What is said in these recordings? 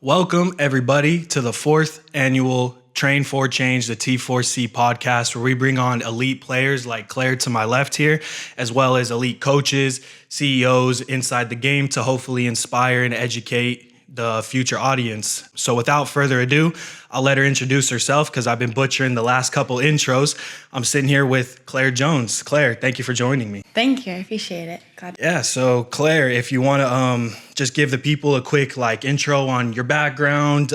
Welcome, everybody, to the fourth annual Train for Change, the T4C podcast, where we bring on elite players like Claire to my left here, as well as elite coaches, CEOs inside the game to hopefully inspire and educate the future audience. So without further ado, I'll let her introduce herself because I've been butchering the last couple intros. I'm sitting here with Claire Jones. Claire, thank you for joining me. Thank you. I appreciate it. Glad. Yeah, so Claire, if you want to just give the people a quick intro on your background,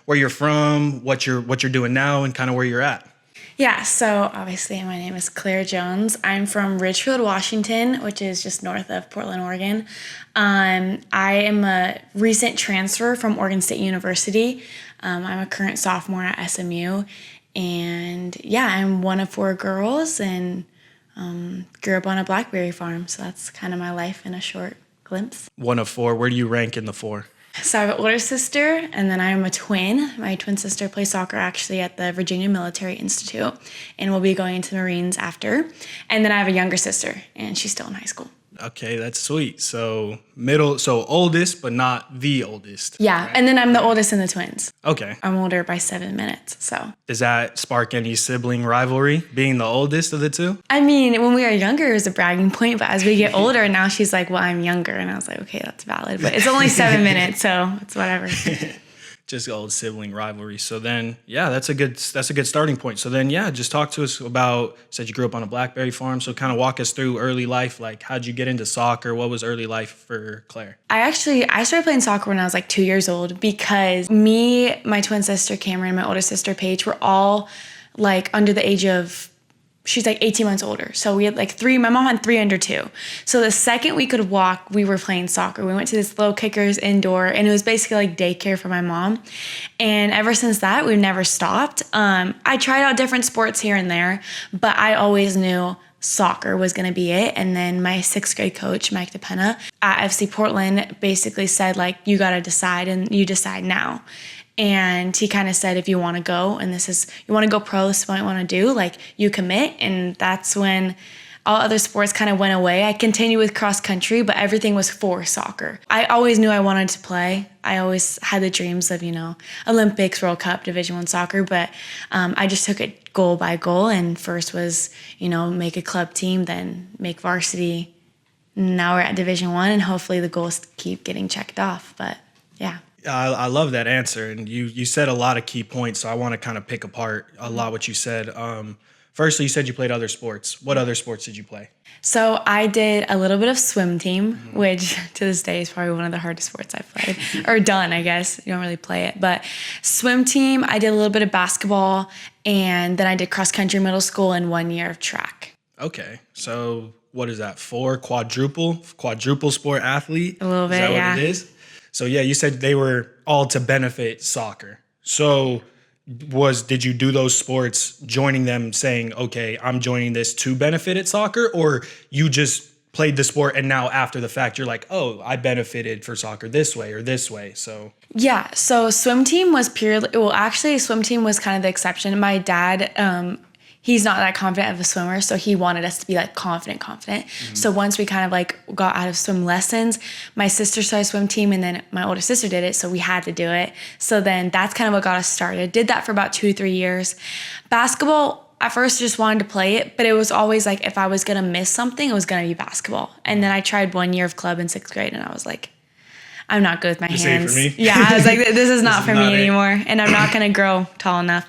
where you're from, what you're doing now, and kind of where you're at. Yeah, so obviously my name is Claire Jones. I'm from Ridgefield, Washington, which is just north of Portland, Oregon. I am a recent transfer from Oregon State University. I'm a current sophomore at SMU. And yeah, I'm one of four girls and grew up on a blackberry farm. So that's kind of my life in a short glimpse. One of four. Where do you rank in the four? So I have an older sister, and then I'm a twin. My twin sister plays soccer actually at the Virginia Military Institute, and will be going into the Marines after. And then I have a younger sister, and she's still in high school. Okay, that's sweet. So oldest, but not the oldest. Yeah, right? And then I'm the oldest in the twins. Okay. I'm older by 7 minutes, so. Does that spark any sibling rivalry, being the oldest of the two? I mean, when we were younger, it was a bragging point, but as we get older, now she's like, well, I'm younger. And I was like, okay, that's valid. But it's only 7 minutes, so it's whatever. Just old sibling rivalry. So then, yeah, that's a good starting point. So then, yeah, just talk to us about, said you grew up on a blackberry farm. So kind of walk us through early life. Like, how'd you get into soccer? What was early life for Claire? I started playing soccer when I was 2 years old because me, my twin sister Cameron, and my older sister Paige were all under the age of, she's 18 months older. So we had my mom had 3 under 2. So the second we could walk, we were playing soccer. We went to this little kickers indoor, and it was basically daycare for my mom. And ever since that, we've never stopped. I tried out different sports here and there, but I always knew soccer was going to be it. And then my 6th grade coach, Mike DePenna at FC Portland, basically said, you got to decide, and you decide now. And he kind of said, if you want to go, and you want to go pro, this is what I want to do, you commit. And that's when all other sports kind of went away. I continued with cross country, but everything was for soccer. I always knew I wanted to play. I always had the dreams of, Olympics, World Cup, Division I soccer, but I just took it goal by goal. And first was, make a club team, then make varsity. Now we're at Division I, and hopefully the goals keep getting checked off. But yeah. I love that answer, and you said a lot of key points, so I want to kind of pick apart a lot what you said. Firstly, you said you played other sports. What other sports did you play? So I did a little bit of swim team, which to this day is probably one of the hardest sports I've played, or done, I guess. You don't really play it. But swim team, I did a little bit of basketball, and then I did cross country middle school and 1 year of track. Okay, so what is that, 4 quadruple sport athlete? A little bit, yeah. Is that yeah. what it is? So yeah, you said they were all to benefit soccer. So did you do those sports joining them saying, okay, I'm joining this to benefit at soccer, or you just played the sport and now after the fact you're like, oh, I benefited for soccer this way or this way? So yeah, so swim team was swim team was kind of the exception. My dad, he's not that confident of a swimmer, so he wanted us to be confident. Mm-hmm. So once we kind of got out of swim lessons, my sister started swim team, and then my older sister did it, so we had to do it. So then that's kind of what got us started. Did that for about 2-3 years. Basketball, at first just wanted to play it, but it was always if I was gonna miss something, it was gonna be basketball. And then I tried 1 year of club in 6th grade, and I was like, I'm not good with my hands. This ain't for me. Yeah, I was like, this is not for me anymore, and I'm not gonna grow tall enough.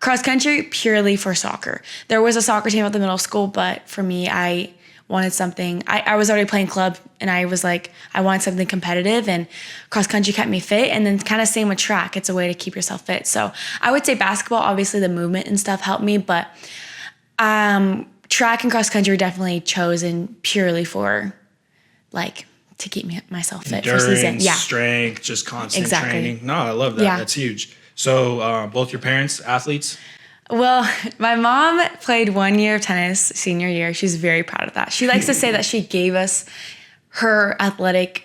Cross country, purely for soccer. There was a soccer team at the middle school, but for me, I wanted something. I was already playing club, and I was I wanted something competitive, and cross country kept me fit, and then kind of same with track. It's a way to keep yourself fit. So I would say basketball, obviously the movement and stuff helped me, but track and cross country were definitely chosen purely for to keep myself fit endurance, for season. Yeah. Strength, just constant Exactly. training. No, I love that. Yeah. That's huge. So both your parents, athletes? Well, my mom played 1 year of tennis senior year. She's very proud of that. She likes to say that she gave us her athletic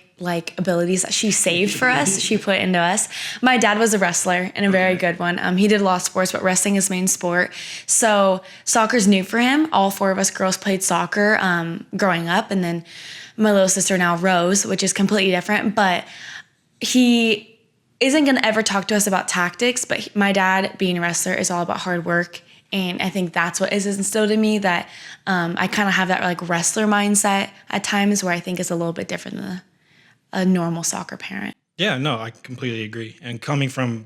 abilities that she saved for us. She put into us. My dad was a wrestler, and a very good one. He did a lot of sports, but wrestling is his main sport. So soccer's new for him. All 4 of us girls played soccer growing up, and then my little sister now Rose, which is completely different. But he isn't going to ever talk to us about tactics, but my dad, being a wrestler, is all about hard work. And I think that's what is instilled in me, that I kind of have that like wrestler mindset at times, where I think is a little bit different than a normal soccer parent. Yeah, no, I completely agree. And coming from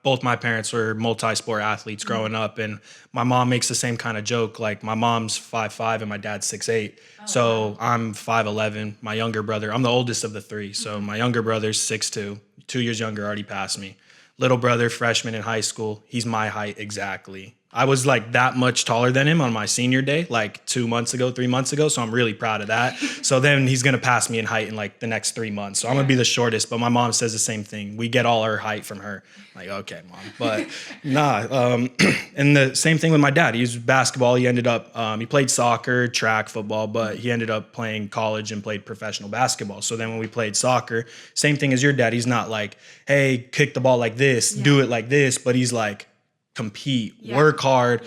both my parents were multi-sport athletes growing up, and my mom makes the same kind of joke. Like, my mom's 5'5" and my dad's 6'8". So I'm 5'11". My younger brother, I'm the oldest of the three. So my younger brother's 6'2", 2 years younger, already passed me. Little brother, freshman in high school, he's my height exactly. I was like that much taller than him on my senior day, like 3 months ago. So I'm really proud of that. So then he's going to pass me in height in like the next 3 months. So I'm going to be the shortest, but my mom says the same thing. We get all our height from her. I'm like, okay, mom. But and the same thing with my dad. He was basketball. He ended up, he played soccer, track, football, but he ended up playing college and played professional basketball. So then when we played soccer, same thing as your dad. He's not like, hey, kick the ball like this, do it like this, but he's like, compete, work hard,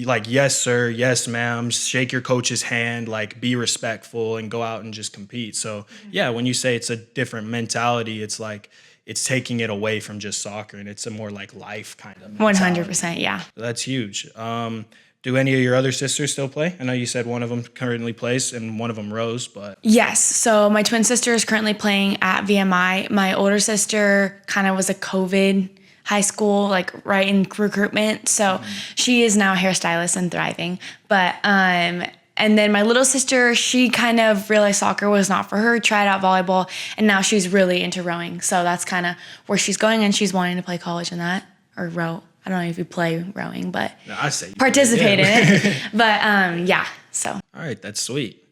like, yes, sir, yes, ma'am, shake your coach's hand, like, be respectful and go out and just compete. So yeah, when you say it's a different mentality, it's like, it's taking it away from just soccer, and it's a more like life kind of mentality. 100%, yeah. So that's huge. Do any of your other sisters still play? I know you said one of them currently plays and one of them rose, but... Yes. So my twin sister is currently playing at VMI. My older sister kind of was a COVID high school, like right in recruitment. So she is now a hairstylist and thriving. But, and then my little sister, she kind of realized soccer was not for her, tried out volleyball, and now she's really into rowing. So that's kind of where she's going, and she's wanting to play college in that, or row. I don't know if you play rowing, but no, I say participate in it. But yeah, so. All right, that's sweet.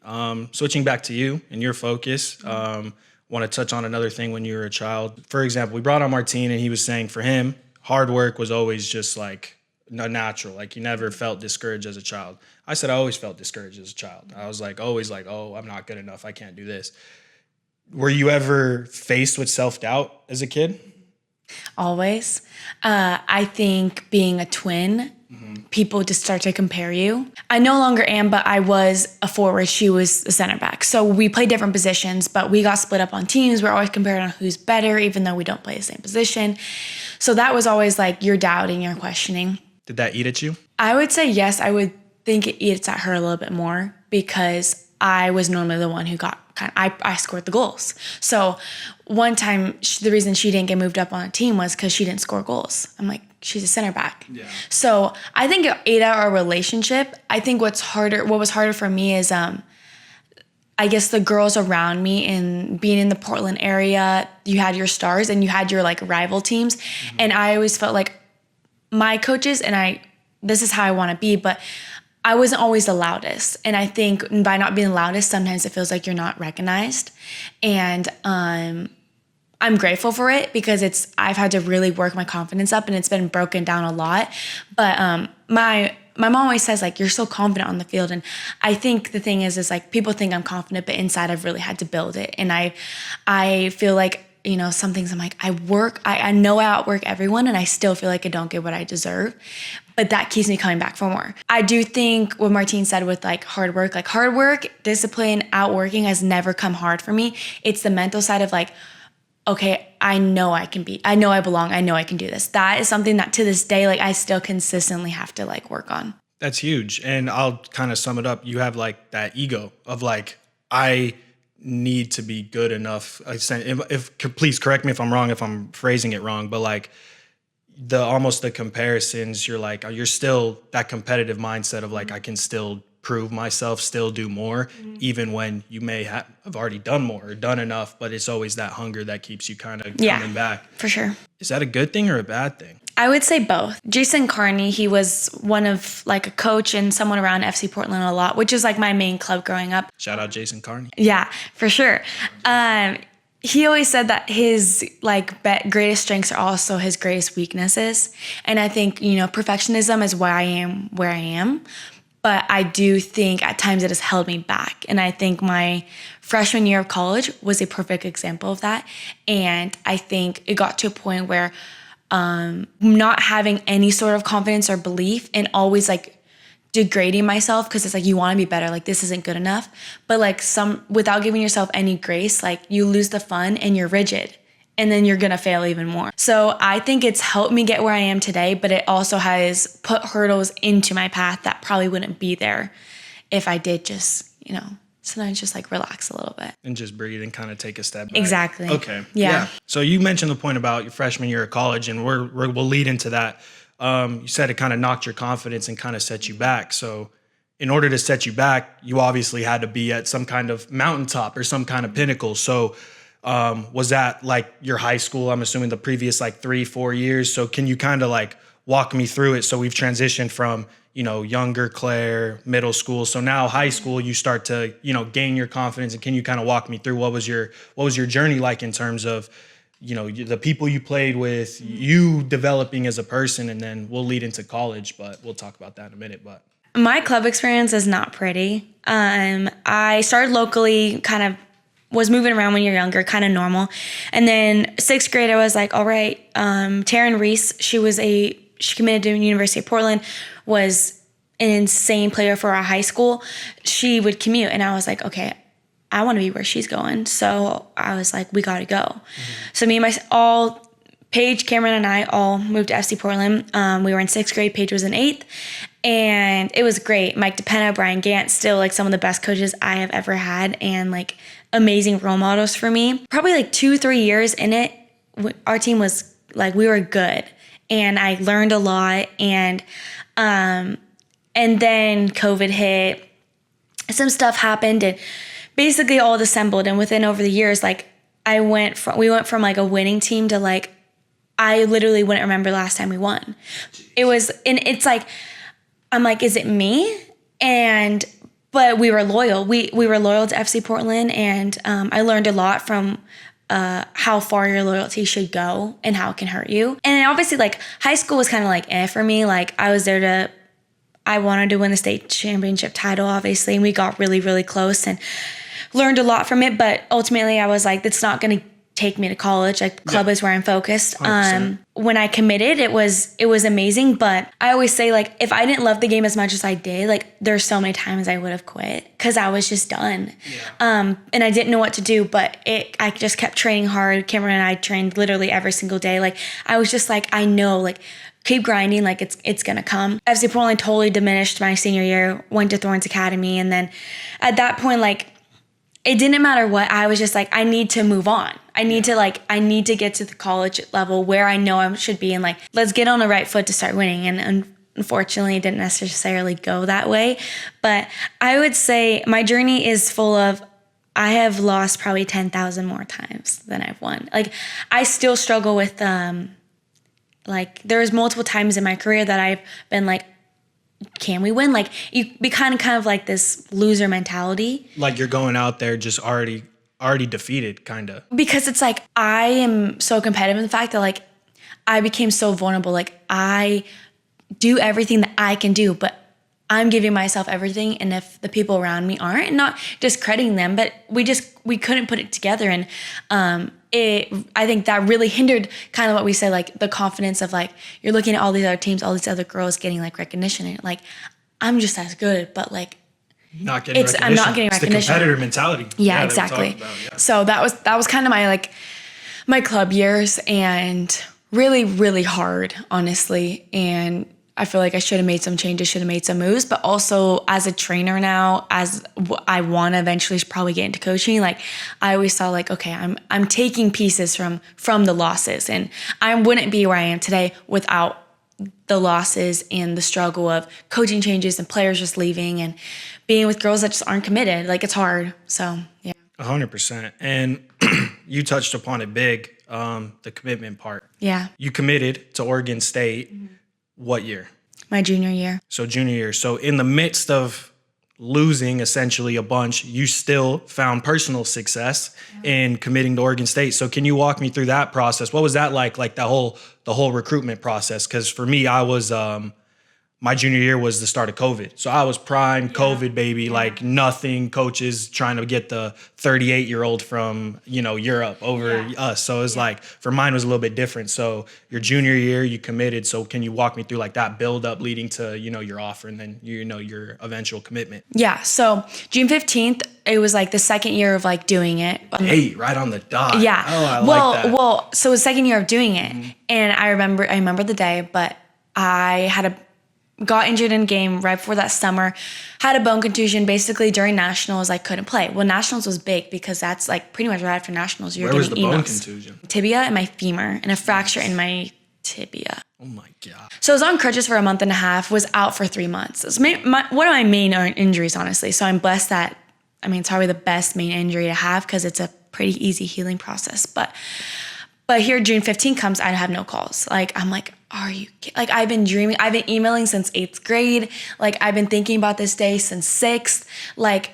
Switching back to you and your focus, want to touch on another thing when you were a child. For example, we brought on Martine, and he was saying for him, hard work was always just like natural. Like, he never felt discouraged as a child. I said I always felt discouraged as a child. I was like, always like, oh, I'm not good enough. I can't do this. Were you ever faced with self-doubt as a kid? Always. I think being a twin, people just start to compare you. I no longer am, but I was a forward. She was a center back. So we played different positions, but we got split up on teams. We're always compared on who's better, even though we don't play the same position. So that was always like, you're doubting, you're questioning. Did that eat at you? I would say yes. I would think it eats at her a little bit more, because I was normally the one who got I scored the goals. So one time, the reason she didn't get moved up on a team was because she didn't score goals. I'm like, she's a center back. Yeah. So I think it ate out our relationship. I think what was harder for me is, I guess, the girls around me, and being in the Portland area, you had your stars and you had your like rival teams. And I always felt like my coaches, and this is how I want to be, but I wasn't always the loudest. And I think by not being the loudest, sometimes it feels like you're not recognized. And I'm grateful for it, because I've had to really work my confidence up, and it's been broken down a lot. But my mom always says, like, you're so confident on the field. And I think the thing is like, people think I'm confident, but inside I've really had to build it. And I feel like, you know, some things I'm like, I know I outwork everyone, and I still feel like I don't get what I deserve. But that keeps me coming back for more. I do think what Martine said with like hard work, discipline, outworking has never come hard for me. It's the mental side of like, okay, I know I belong, I know I can do this. That is something that to this day, like, I still consistently have to like work on. That's huge. And I'll kind of sum it up. You have like that ego of like, I need to be good enough. Please correct me if I'm wrong, if I'm phrasing it wrong, but like, the comparisons, you're still that competitive mindset of like, I can still prove myself, still do more, even when you may have already done more or done enough, but it's always that hunger that keeps you kind of coming back. For sure. Is that a good thing or a bad thing? I would say both. Jason Carney, he was one of like a coach and someone around FC Portland a lot, which is like my main club growing up. Shout out Jason Carney. Yeah, for sure. He always said that his like greatest strengths are also his greatest weaknesses. And I think, you know, perfectionism is why I am where I am. But I do think at times it has held me back. And I think my freshman year of college was a perfect example of that. And I think it got to a point where not having any sort of confidence or belief, and always like degrading myself, because it's like, you want to be better, like this isn't good enough, but like without giving yourself any grace, like you lose the fun and you're rigid. and then you're gonna fail even more. So I think it's helped me get where I am today, but it also has put hurdles into my path that probably wouldn't be there if I did just, sometimes just like relax a little bit. And just breathe and kind of take a step back. Exactly. Okay. Yeah. So you mentioned the point about your freshman year of college, and we'll lead into that. You said it kind of knocked your confidence and kind of set you back. So in order to set you back, you obviously had to be at some kind of mountaintop or some kind of pinnacle. So was that like your high school? I'm assuming the previous like 3-4 years. So can you kind of like walk me through it? So we've transitioned from, younger Claire, middle school. So now high school, you start to, gain your confidence. And can you kind of walk me through what was your journey like in terms of, the people you played with, you developing as a person, and then we'll lead into college, but we'll talk about that in a minute. But my club experience is not pretty. I started locally, kind of was moving around when you're younger, kind of normal. And then 6th grade, I was like, all right, Taryn Reese, she committed to the University of Portland, was an insane player for our high school. She would commute, and I was like, okay, I want to be where she's going. So I was like, we got to go. Mm-hmm. So me and Paige, Cameron, and I all moved to FC Portland. We were in 6th grade. Paige was in 8th. And it was great. Mike DePena, Brian Gant, still like some of the best coaches I have ever had, and like amazing role models for me. Probably like 2-3 years in it, our team was like, we were good. And I learned a lot. And then COVID hit, some stuff happened, and basically all assembled. And within over the years, like we went from like a winning team to like, I literally wouldn't remember the last time we won. It's like, I'm like, is it me? But we were loyal. We were loyal to FC Portland, and I learned a lot from how far your loyalty should go and how it can hurt you. And obviously, like, high school was kind of like for me. Like, I wanted to win the state championship title, obviously, and we got really, really close and learned a lot from it. But ultimately, I was like, it's not going to take me to college. Like, club is where I'm focused. When I committed, it was amazing. But I always say, like, if I didn't love the game as much as I did, like, there's so many times I would have quit because I was just done. Yeah. And I didn't know what to do, but I just kept training hard. Cameron and I trained literally every single day. Like, I was just like, I know, like, keep grinding, like it's gonna come. FC Portland totally diminished my senior year, went to Thorns Academy, and then at that point, like, it didn't matter what, I was just like, I need to move on. I need to get to the college level where I know I should be, and like, let's get on the right foot to start winning. And unfortunately, it didn't necessarily go that way. But I would say my journey is full of, I have lost probably 10,000 more times than I've won. Like, I still struggle with, like, there's multiple times in my career that I've been like, can we win? Like, you be kind of like this loser mentality. Like, you're going out there just already defeated, kind of. Because it's like, I am so competitive in the fact that, like, I became so vulnerable. Like, I do everything that I can do, but I'm giving myself everything. And if the people around me aren't, and not discrediting them, but we couldn't put it together. And I think that really hindered kind of what we say, like, the confidence of, like, you're looking at all these other teams, all these other girls getting, like, recognition. And, like, I'm just as good, but, like, I'm not getting recognition. It's the competitor mentality. Yeah, exactly. So that was kind of my, like, my club years, and really, really hard, honestly. And I feel like I should have made some changes, should have made some moves, but also as a trainer now, as I want to eventually probably get into coaching, like, I always saw, like, okay, I'm taking pieces from the losses, and I wouldn't be where I am today without the losses and the struggle of coaching changes and players just leaving and being with girls that just aren't committed. Like, it's hard. So, yeah. 100%. And you touched upon it big, the commitment part. Yeah. You committed to Oregon State. Mm-hmm. What year? My junior year. So junior year. So in the midst of losing essentially a bunch, you still found personal success in committing to Oregon State. So can you walk me through that process? What was that like the whole recruitment process? Because for me, I was my junior year was the start of COVID. So I was prime COVID baby, like nothing, coaches trying to get the 38-year-old from, Europe over us. So it's like, for mine was a little bit different. So your junior year, you committed. So can you walk me through like that build up leading to, your offer and then, your eventual commitment? Yeah. So June 15th, it was like the second year of like doing it. Right on the dot. Yeah. Oh, I like that. Well, so it was the second year of doing it. And I remember the day, but I got injured in a game right before that summer, had a bone contusion. Basically during nationals, I couldn't play. Well, nationals was big because that's like pretty much right after nationals. Where was the bone contusion? Tibia and my femur and a fracture in my tibia. Oh my God. So I was on crutches for a month and a half, was out for 3 months. It's one of my main injuries, honestly. So I'm blessed that, it's probably the best main injury to have because it's a pretty easy healing process. But here June 15th comes, I have no calls. Like, I'm like, are you like, I've been emailing since 8th grade. Like, I've been thinking about this day since 6th. Like,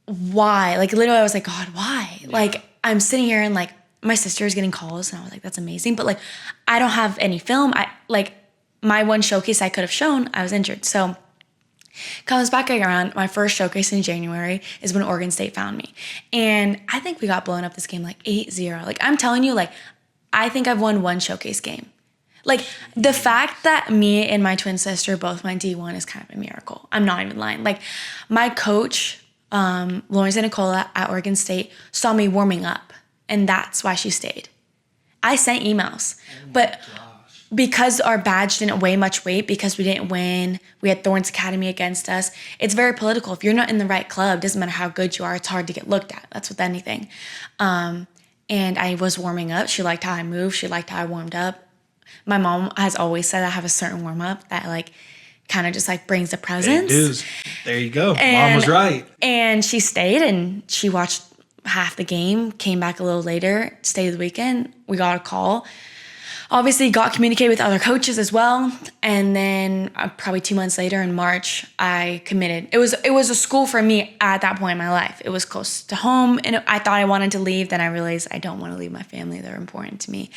why? Like, literally I was like, God, why? Yeah. Like, I'm sitting here and like, my sister is getting calls and I was like, that's amazing. But like, I don't have any film. My one showcase I could have shown, I was injured. So comes back around, my first showcase in January is when Oregon State found me. And I think we got blown up this game like 8-0. Like, I'm telling you, like, I think I've won one showcase game. Like, the fact that me and my twin sister both went D1 is kind of a miracle. I'm not even lying. Like, my coach, Lawrence and Nicola at Oregon State, saw me warming up, and that's why she stayed. I sent emails, but because our badge didn't weigh much weight, because we didn't win, we had Thorns Academy against us, it's very political. If you're not in the right club, doesn't matter how good you are, it's hard to get looked at. That's with anything. And I was warming up. She liked how I moved. She liked how I warmed up. My mom has always said I have a certain warm up that like kind of just like brings a presence. There you go. Mom was right. And she stayed and she watched half the game, came back a little later, stayed the weekend. We got a call. Obviously got communicated with other coaches as well. And then probably 2 months later in March, I committed. It was a school for me at that point in my life. It was close to home and I thought I wanted to leave. Then I realized I don't want to leave my family. They're important to me.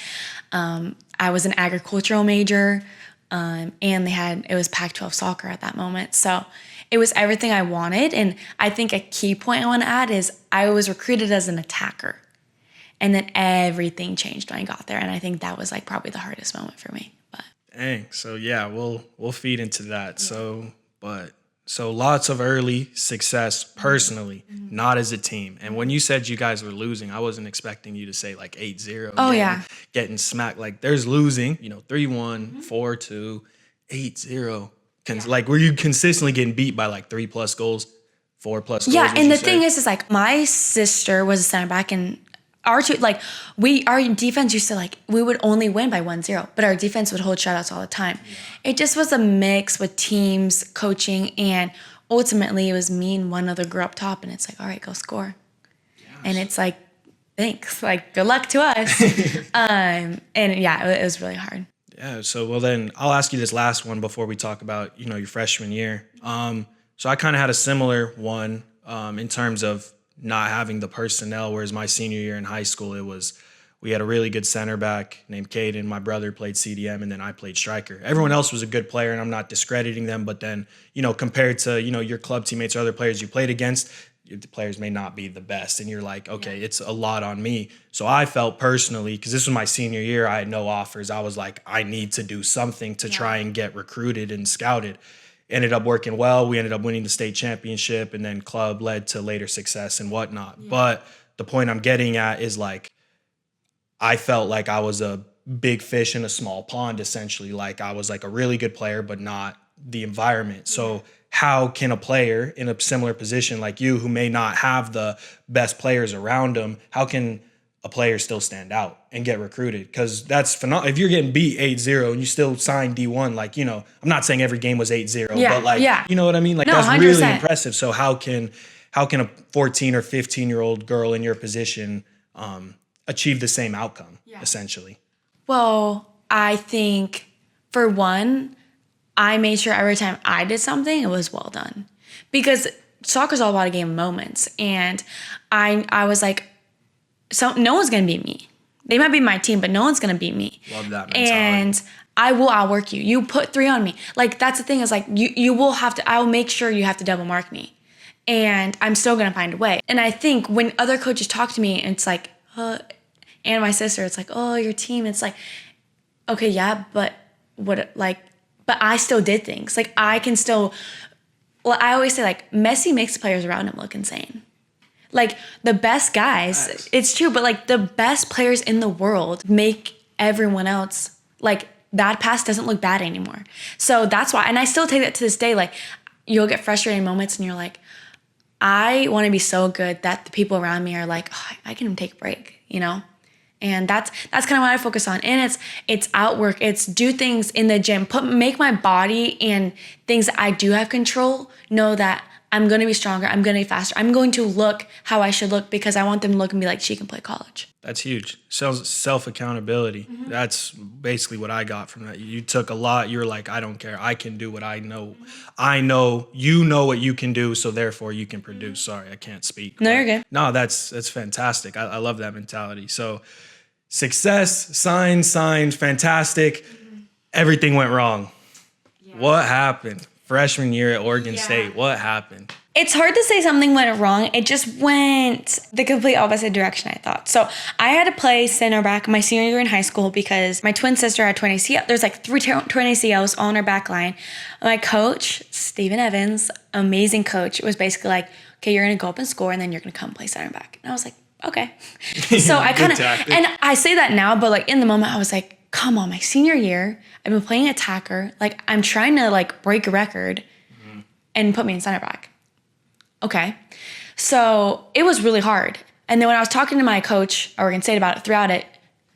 I was an agricultural major and it was Pac-12 soccer at that moment. So it was everything I wanted. And I think a key point I want to add is I was recruited as an attacker. And then everything changed when I got there. And I think that was like probably the hardest moment for me. But dang. So yeah, we'll feed into that. Yeah. So lots of early success personally, not as a team. And when you said you guys were losing, I wasn't expecting you to say like 8-0. Oh, Getting smacked. Like there's losing, 3-1, 4-2, 8-0. Like were you consistently getting beat by like 3+ goals, 4+ goals? Yeah, and the thing is like my sister was a center back and our defense used to like, we would only win by 1-0, but our defense would hold shutouts all the time. Yeah. It just was a mix with teams, coaching, and ultimately it was me and one other girl up top, and it's like, all right, go score. Yes. And it's like, thanks, like good luck to us. And yeah, it was really hard. Yeah, so well then I'll ask you this last one before we talk about, your freshman year. So I kind of had a similar one in terms of not having the personnel, whereas my senior year in high school, we had a really good center back named Caden. My brother played CDM, and then I played striker. Everyone else was a good player, and I'm not discrediting them, but then, compared to, your club teammates or other players you played against, the players may not be the best, and you're like, okay, it's a lot on me. So I felt personally, because this was my senior year, I had no offers. I was like, I need to do something to try and get recruited and scouted. Ended up working well. We ended up winning the state championship, and then club led to later success and whatnot. Yeah. But the point I'm getting at is like, I felt like I was a big fish in a small pond, essentially. Like I was like a really good player, but not the environment. So how can a player in a similar position like you, who may not have the best players around them, how can a player still stand out and get recruited? Because that's phenomenal. If you're getting beat 8-0 and you still sign D1, like, I'm not saying every game was 8-0, but like, you know what I mean? Like, no, that's 100%. Really impressive. So how can a 14 or 15-year-old girl in your position achieve the same outcome, essentially? Well, I think for one, I made sure every time I did something, it was well done, because soccer's all about a game of moments. And I was like, so no one's going to beat me. They might be my team, but no one's going to beat me. Love that mentality. And I will outwork you. You put 3 on me. Like, that's the thing is like, you will have to, I will make sure you have to double mark me. And I'm still going to find a way. And I think when other coaches talk to me, it's like, and my sister, it's like, oh, your team. It's like, okay, yeah, but what, like, but I still did things. Like, I can still, well, I always say, like, Messi makes the players around him look insane. Like, the best guys, nice. It's true, but, like, the best players in the world make everyone else, like, that pass doesn't look bad anymore. So that's why, and I still take that to this day. Like, you'll get frustrated moments and you're like, I want to be so good that the people around me are like, oh, I can take a break, you know? And that's kind of what I focus on. And it's outwork. It's do things in the gym. Make my body and things that I do have control know that I'm going to be stronger. I'm going to be faster. I'm going to look how I should look because I want them to look and be like, she can play college. That's huge. Self-accountability. Mm-hmm. That's basically what I got from that. You took a lot. You were like, I don't care. I can do what I know. I know you know what you can do, so therefore you can produce. Sorry, I can't speak. No, you're good. No, that's fantastic. I love that mentality. So success, signs, fantastic. Mm-hmm. Everything went wrong. Yeah. What happened? Freshman year at Oregon State. What happened? It's hard to say something went wrong. It just went the complete opposite direction, I thought. So I had to play center back my senior year in high school because my twin sister had torn ACL. There's like 3 torn ACLs on her back line. My coach, Steven Evans, amazing coach, was basically like, okay, you're going to go up and score, and then you're going to come play center back. And I was like, okay. So I kind of, and I say that now, but like in the moment I was like, come on, my senior year, I've been playing attacker. Like, I'm trying to like break a record and put me in center back. Okay. So it was really hard. And then when I was talking to my coach, Oregon State, about it throughout it,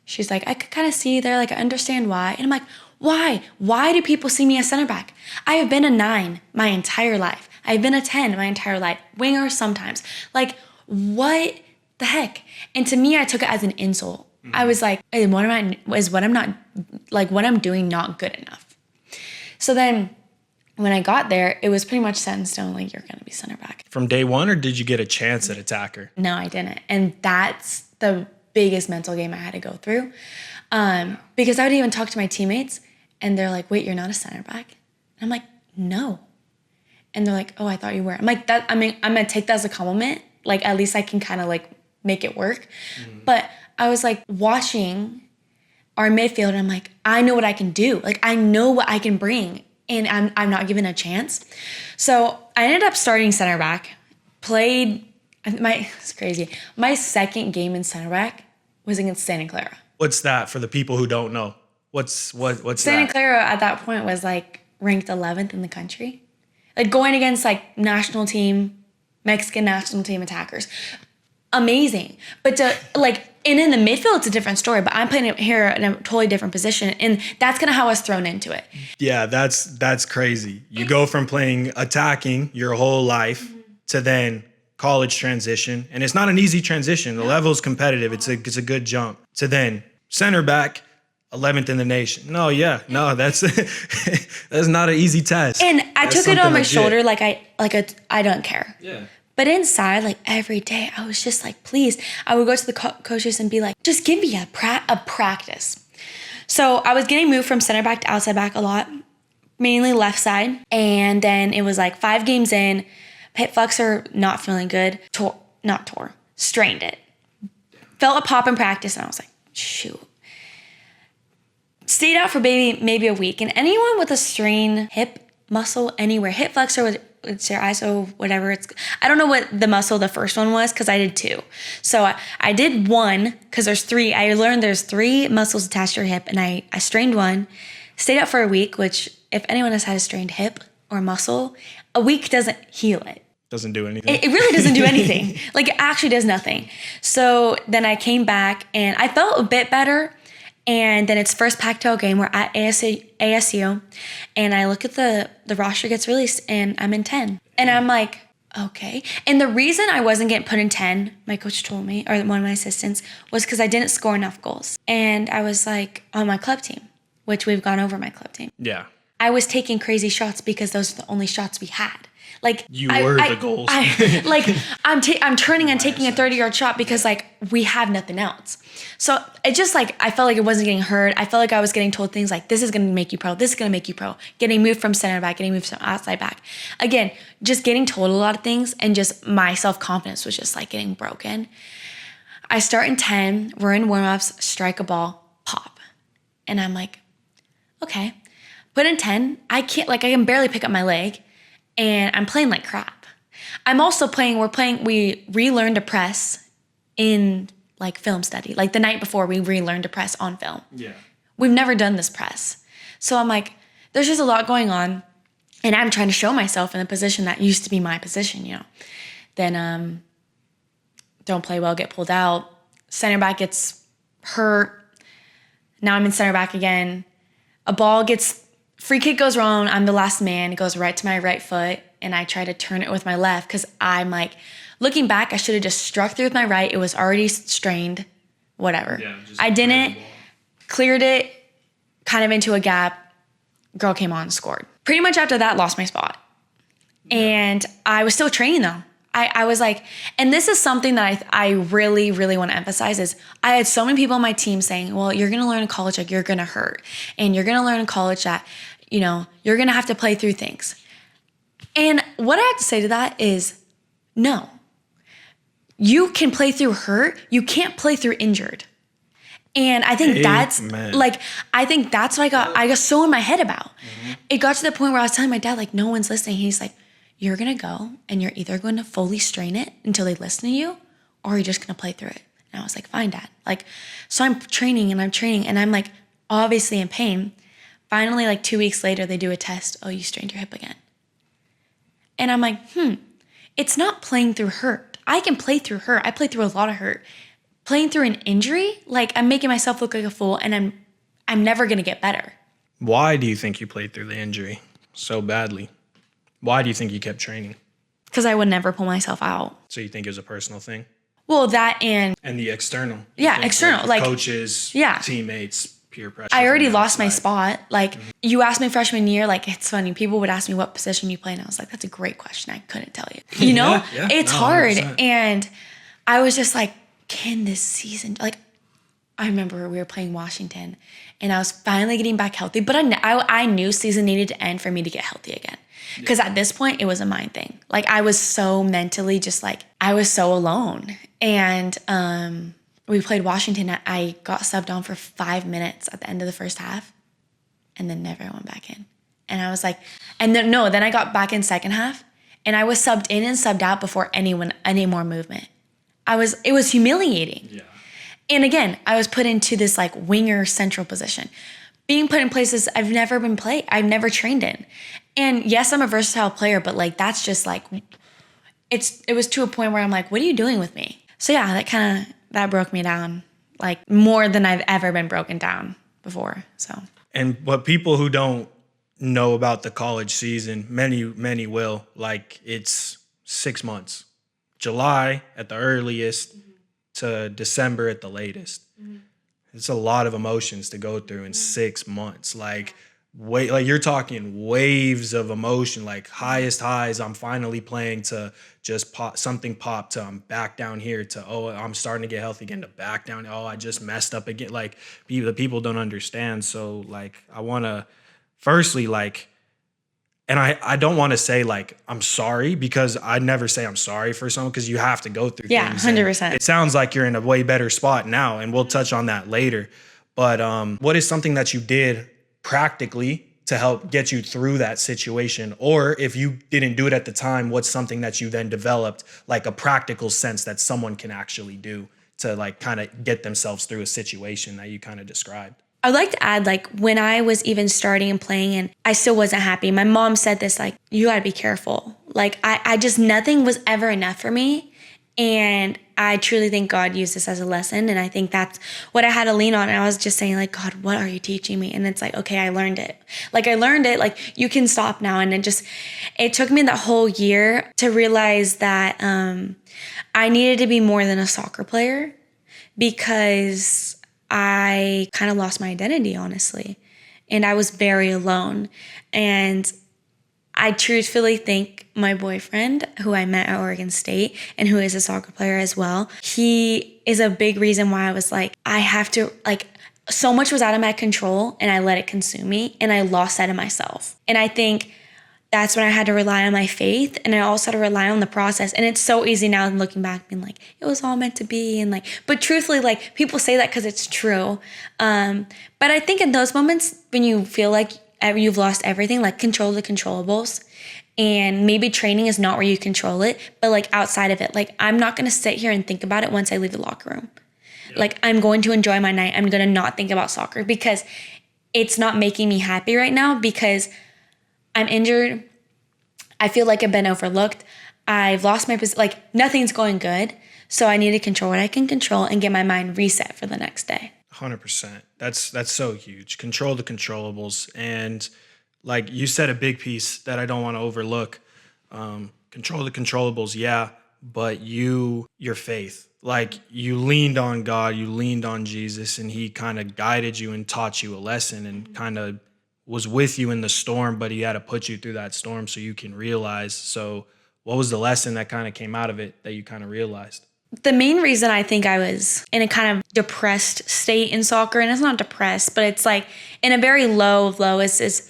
she's like, I could kind of see there, like, I understand why. And I'm like, why? Why do people see me as center back? I have been a 9 my entire life. I've been a 10 my entire life. Winger sometimes. Like, what the heck? And to me, I took it as an insult. I was like, hey, what I'm doing not good enough? So then when I got there, it was pretty much set in stone, like, you're going to be center back. From day one, or did you get a chance at attacker? No, I didn't. And that's the biggest mental game I had to go through. Because I would even talk to my teammates and they're like, wait, you're not a center back? And I'm like, no. And they're like, oh, I thought you were. I'm like, I'm going to take that as a compliment. Like, at least I can kind of like make it work. But I was like watching our midfield and I'm like, I know what I can do. Like, I know what I can bring, and I'm not given a chance. So I ended up starting center back, it's crazy. My second game in center back was against Santa Clara. What's that for the people who don't know? What's Santa Clara at that point was like ranked 11th in the country. Like, going against like Mexican national team attackers. Amazing. But to like, and in the midfield, it's a different story, but I'm playing it here in a totally different position. And that's kind of how I was thrown into it. Yeah, that's crazy. You go from playing attacking your whole life to then college transition. And it's not an easy transition. The level's competitive. It's a good jump. To then center back, 11th in the nation. That's that's not an easy test. And I took it on my shoulder like I don't care. Yeah. But inside, like, every day, I was just like, please. I would go to the coaches and be like, just give me a practice. So I was getting moved from center back to outside back a lot, mainly left side. And then it was like 5 games in, hip flexor not feeling good, strained it. Felt a pop in practice, and I was like, shoot. Stayed out for maybe a week. And anyone with a strained hip muscle anywhere, hip flexor, it's your ISO, whatever I don't know what the muscle the first one was, because I did 2. So I did 1 because there's 3. I learned there's 3 muscles attached to your hip, and I strained 1, stayed out for a week, which if anyone has had a strained hip or muscle, a week doesn't heal it. Doesn't do anything. It really doesn't do anything. Like, it actually does nothing. So then I came back and I felt a bit better. And then it's first Pac-12 game. We're at ASU, and I look at the roster gets released, and I'm in 10. And I'm like, okay. And the reason I wasn't getting put in 10, my coach told me, or one of my assistants, was because I didn't score enough goals. And I was like, on my club team, which we've gone over my club team. Yeah. I was taking crazy shots because those are the only shots we had. Like You were the goals. I'm turning and taking a 30-yard shot because like we have nothing else. So it just like, I felt like it wasn't getting heard. I felt like I was getting told things like, this is going to make you pro. This is going to make you pro. Getting moved from center back, getting moved from outside back. Again, just getting told a lot of things, and just my self-confidence was just like getting broken. I start in 10, we're in warm-ups, strike a ball, pop. And I'm like, okay. But in 10, I can barely pick up my leg, and I'm playing like crap. I'm also we relearned to press in like film study. Like the night before, we relearned to press on film. Yeah. We've never done this press. So I'm like, there's just a lot going on, and I'm trying to show myself in a position that used to be my position, you know. Then don't play well, get pulled out. Center back gets hurt. Now I'm in center back again. Free kick goes wrong. I'm the last man. It goes right to my right foot, and I try to turn it with my left because I'm like, looking back, I should have just struck through with my right. It was already strained. Whatever. Yeah, I didn't. Cleared it kind of into a gap. Girl came on and scored. Pretty much after that, lost my spot. Yeah. And I was still training though. I was like, and this is something that I really, really want to emphasize is I had so many people on my team saying, well, you're going to learn in college, like you're going to hurt. And you're going to learn in college that, you know, you're going to have to play through things. And what I have to say to that is, no. You can play through hurt. You can't play through injured. And I think that's what I got so in my head about. Mm-hmm. It got to the point where I was telling my dad, like, no one's listening. He's like, you're going to go and you're either going to fully strain it until they listen to you, or you're just going to play through it. And I was like, fine, Dad. Like, so I'm training and I'm like, obviously in pain. Finally, like 2 weeks later, they do a test. Oh, you strained your hip again. And I'm like, it's not playing through hurt. I can play through hurt. I play through a lot of hurt. Playing through an injury, like I'm making myself look like a fool, and I'm never going to get better. Why do you think you played through the injury so badly? Why do you think you kept training? Because I would never pull myself out. So you think it was a personal thing? Well, that and the external. Yeah, external. Like coaches, teammates, peer pressure. I already lost my spot. Like you asked me freshman year, like it's funny. People would ask me what position you play, and I was like, that's a great question. I couldn't tell you. You know, it's hard. 100%. And I was just like, can this season, like, I remember we were playing Washington, and I was finally getting back healthy, but I knew season needed to end for me to get healthy again. Because at this point, it was a mind thing. Like, I was so mentally just like, I was so alone. And we played Washington. I got subbed on for 5 minutes at the end of the first half, and then never went back in. And I was like, then I got back in second half, and I was subbed in and subbed out before any more movement. It was humiliating. Yeah. And again, I was put into this like winger central position, being put in places I've never trained in. And yes, I'm a versatile player, but like, that's just like, it was to a point where I'm like, what are you doing with me? So yeah, that broke me down, like more than I've ever been broken down before. So. And what people who don't know about the college season, many will, like it's 6 months. July at the earliest to December at the latest. Mm-hmm. It's a lot of emotions to go through in 6 months. Like you're talking waves of emotion, like highest highs. I'm finally playing to just pop to I'm back down here to, oh, I'm starting to get healthy again, to back down. Oh, I just messed up again. Like the people don't understand. So like, I want to firstly, like, and I don't want to say like, I'm sorry, because I never say I'm sorry for someone, because you have to go through things. 100%. It sounds like you're in a way better spot now, and we'll touch on that later. But what is something that you did practically to help get you through that situation? Or if you didn't do it at the time, what's something that you then developed, like a practical sense that someone can actually do to like kind of get themselves through a situation that you kind of described? I'd like to add, like, when I was even starting and playing and I still wasn't happy, my mom said this, like, you gotta be careful. Like, I just, nothing was ever enough for me. And I truly think God used this as a lesson. And I think that's what I had to lean on. And I was just saying, like, God, what are you teaching me? And it's like, okay, I learned it. Like, you can stop now. And it took me the whole year to realize that I needed to be more than a soccer player, because I kind of lost my identity, honestly. And I was very alone. And I truthfully think my boyfriend, who I met at Oregon State and who is a soccer player as well. He is a big reason why I was like, I have to, like, so much was out of my control and I let it consume me and I lost sight of myself. And I think that's when I had to rely on my faith, and I also had to rely on the process. And it's so easy now looking back, being like, it was all meant to be. And like, but truthfully, like, people say that because it's true. But I think in those moments when you feel like you've lost everything, like, control the controllables. And maybe training is not where you control it, but like outside of it, like, I'm not going to sit here and think about it once I leave the locker room. Yep. Like, I'm going to enjoy my night. I'm going to not think about soccer because it's not making me happy right now, because I'm injured. I feel like I've been overlooked. I've lost my position. Like, nothing's going good. So I need to control what I can control and get my mind reset for the next day. 100%. That's so huge. Control the controllables. And like you said, a big piece that I don't want to overlook. Control the controllables, yeah, but your faith. Like, you leaned on God, you leaned on Jesus, and he kind of guided you and taught you a lesson and kind of was with you in the storm, but he had to put you through that storm so you can realize. So what was the lesson that kind of came out of it that you kind of realized? The main reason I think I was in a kind of depressed state in soccer, and it's not depressed, but it's like in a very low of low, is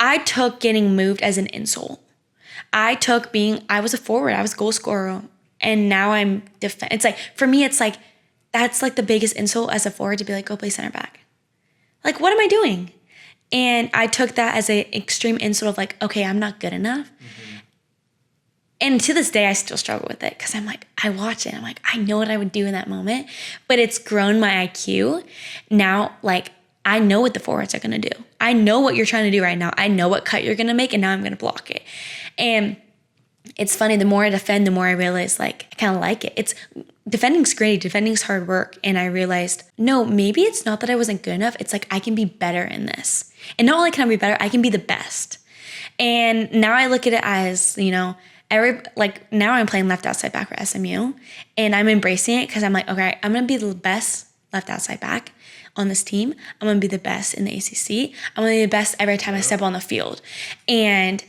I took getting moved as an insult. I was a forward, I was a goal scorer, and now I'm it's like, for me, it's like, that's like the biggest insult as a forward, to be like, go play center back. Like, what am I doing? And I took that as an extreme insult of like, okay, I'm not good enough. Mm-hmm. And to this day, I still struggle with it, because I'm like, I watch it. I'm like, I know what I would do in that moment, but it's grown my IQ. Now, like, I know what the forwards are going to do. I know what you're trying to do right now. I know what cut you're going to make, and now I'm going to block it. And it's funny, the more I defend, the more I realize, like, I kind of like it. Defending's great. Defending's hard work. And I realized, no, maybe it's not that I wasn't good enough. It's like, I can be better in this. And not only can I be better, I can be the best. And now I look at it as, you know, now I'm playing left outside back for SMU, and I'm embracing it, because I'm like, okay, I'm going to be the best left outside back on this team. I'm going to be the best in the ACC. I'm going to be the best every time I step on the field. And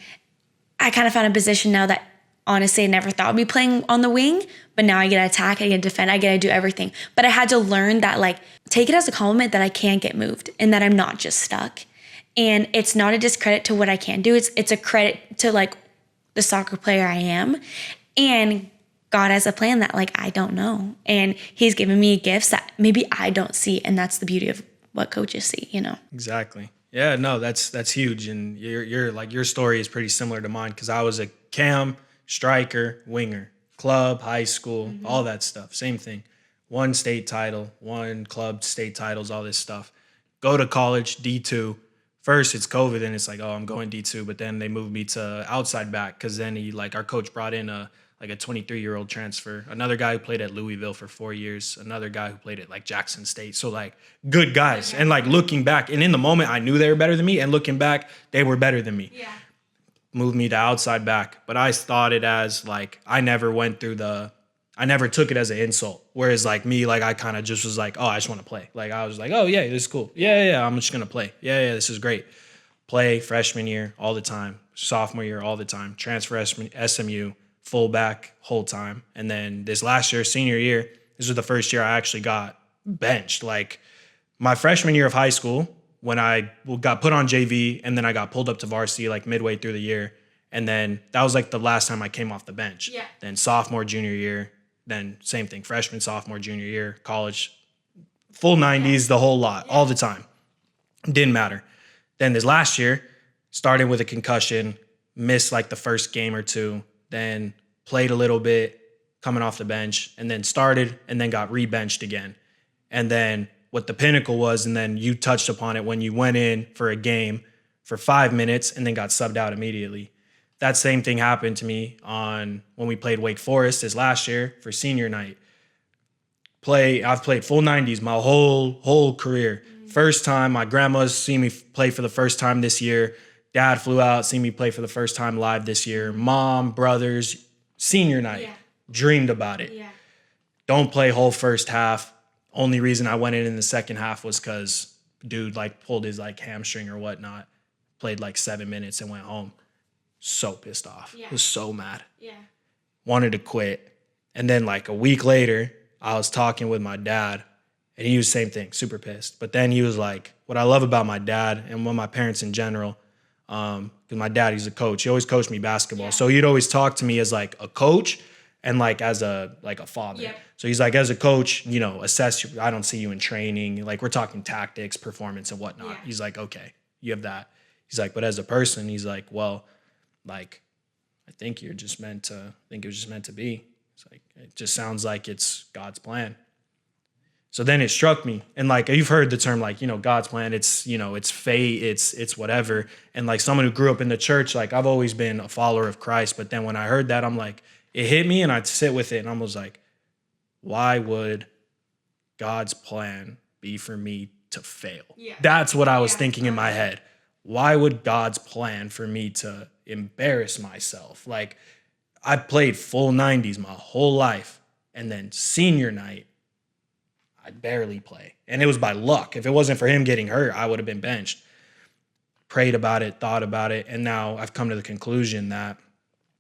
I kind of found a position now that, honestly, I never thought I'd be playing on the wing, but now I get to attack, I get to defend, I get to do everything. But I had to learn that, like, take it as a compliment that I can get moved and that I'm not just stuck. And it's not a discredit to what I can do. It's a credit to, like, the soccer player I am. And God has a plan that, like, I don't know. And he's given me gifts that maybe I don't see. And that's the beauty of what coaches see, you know? Exactly. Yeah, no, that's huge. And you're like, your story is pretty similar to mine, because I was a cam, striker, winger, club, high school, all that stuff. Same thing. One state title, one club state titles, all this stuff. Go to college, D2. First, it's COVID, and it's like, oh, I'm going D2. But then they moved me to outside back, because then our coach brought in a 23-year-old transfer. Another guy who played at Louisville for 4 years. Another guy who played at like Jackson State. So like, good guys. And like, looking back, and in the moment, I knew they were better than me. And looking back, they were better than me. Yeah. Moved me to outside back. But I thought it as like, I never took it as an insult. Whereas like me, like, I kind of just was like, oh, I just want to play. Like, I was like, oh yeah, this is cool. Yeah, I'm just going to play. Yeah, this is great. Play freshman year all the time. Sophomore year all the time. Transfer SMU, fullback whole time. And then this last year, senior year, this was the first year I actually got benched. Like, my freshman year of high school, when I got put on JV, and then I got pulled up to varsity like midway through the year. And then that was like the last time I came off the bench. Yeah. Then sophomore, junior year, then same thing, freshman, sophomore, junior year, college, full 90s, the whole lot, all the time. Didn't matter. Then this last year, started with a concussion, missed like the first game or two, then played a little bit coming off the bench, and then started and then got re-benched again. And then what the pinnacle was, and then you touched upon it, when you went in for a game for 5 minutes and then got subbed out immediately. That same thing happened to me when we played Wake Forest this last year for senior night. I've played full 90s my whole career. First time, my grandma's seen me play for the first time this year. Dad flew out, seen me play for the first time live this year. Mom, brothers, senior night, dreamed about it. Yeah. Don't play whole first half. Only reason I went in the second half was because dude like pulled his like hamstring or whatnot. Played like 7 minutes and went home. so pissed off. Yeah. Was so mad. Yeah. Wanted to quit. And then like a week later, I was talking with my dad and he was same thing, super pissed. But then he was like, what I love about my dad and my parents in general, because my dad, he's a coach. He always coached me basketball. Yeah. So he'd always talk to me as like a coach and like as a father. Yep. So he's like, as a coach, you know, I don't see you in training. Like we're talking tactics, performance and whatnot. Yeah. He's like, okay, you have that. He's like, but as a person, he's like, well, like, I think it was just meant to be. It's like, it just sounds like it's God's plan. So then it struck me. And like, you've heard the term, like, you know, God's plan, it's, you know, it's fate, it's whatever. And like someone who grew up in the church, like I've always been a follower of Christ. But then when I heard that, I'm like, it hit me and I'd sit with it and I was like, why would God's plan be for me to fail? Yeah. That's what I was thinking in my head. Why would God's plan for me to embarrass myself? Like I played full 90s my whole life. And then senior night, I'd barely play. And it was by luck. If it wasn't for him getting hurt, I would have been benched. Prayed about it, thought about it. And now I've come to the conclusion that